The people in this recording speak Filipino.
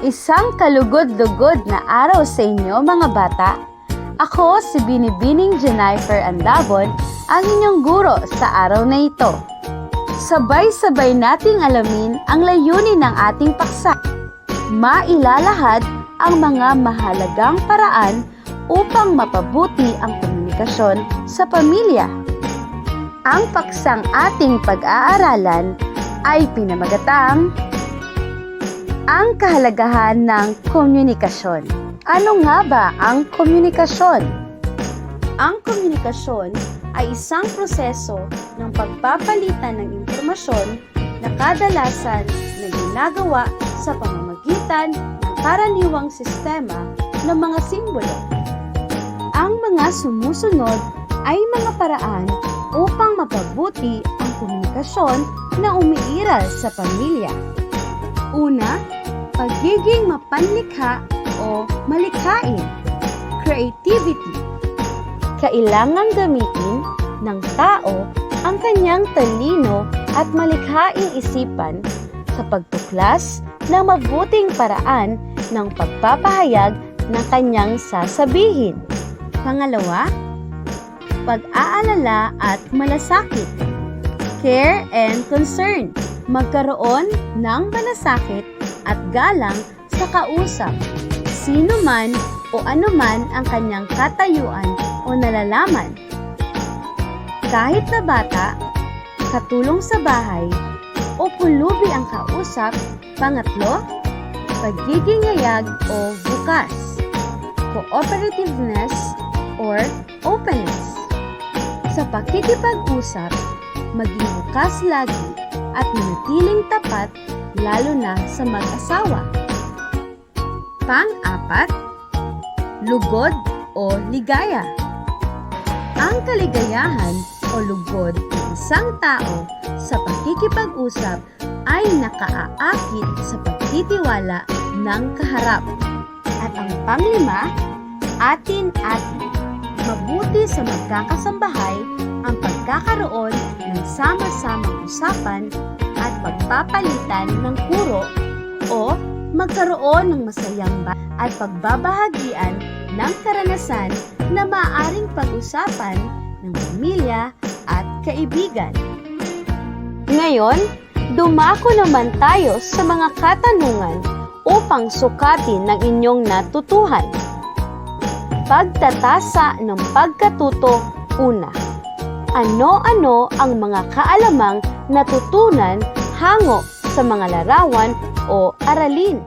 Isang kalugod-lugod na araw sa inyo mga bata. Ako si Binibining Jennifer Andabon, ang inyong guro sa araw na ito. Sabay-sabay nating alamin ang layunin ng ating paksa. Mailalahad ang mga mahalagang paraan upang mapabuti ang komunikasyon sa pamilya. Ang paksang ating pag-aaralan ay pinamagatang ang kahalagahan ng komunikasyon. Ano nga ba ang komunikasyon? Ang komunikasyon ay isang proseso ng pagpapalitan ng impormasyon na kadalasan na ginagawa sa pamamagitan ng karaniwang sistema ng mga simbolo. Ang mga sumusunod ay mga paraan upang mapabuti ang komunikasyon na umiiral sa pamilya. Una, pagiging mapanlikha o malikhain, creativity. Kailangang gamitin ng tao ang kanyang talino at malikhaing isipan sa pagtuklas ng mabuting paraan ng pagpapahayag ng kanyang sasabihin. Pangalawa, pag-aalala at malasakit, care and concern. Magkaroon ng malasakit at galang sa kausap, sino man o anuman ang kanyang katayuan o nalalaman. Kahit na bata, katulong sa bahay, o pulubi ang kausap. Pangatlo, pagiging yayag o bukas, cooperativeness or openness. Sa pakikipag-usap, maging bukas lagi at manatiling tapat lalo na sa mag-asawa. Pang-apat, lugod o ligaya. Ang kaligayahan o lugod ng isang tao sa pakikipag-usap ay nakaaakit sa pagtitiwala ng kaharap. At ang panglima, atin-atin. Mabuti sa magkakasambahay ang pagkakaroon ng sama-samang usapan at pagpapalitan ng puro o magkaroon ng masayang at pagbabahagian ng karanasan na maaaring pag-usapan ng pamilya at kaibigan. Ngayon, dumako naman tayo sa mga katanungan upang sukatin ng inyong natutuhan. Pagtatasa ng pagkatuto. Una, ano-ano ang mga kaalamang natutunan hango sa mga larawan o aralin?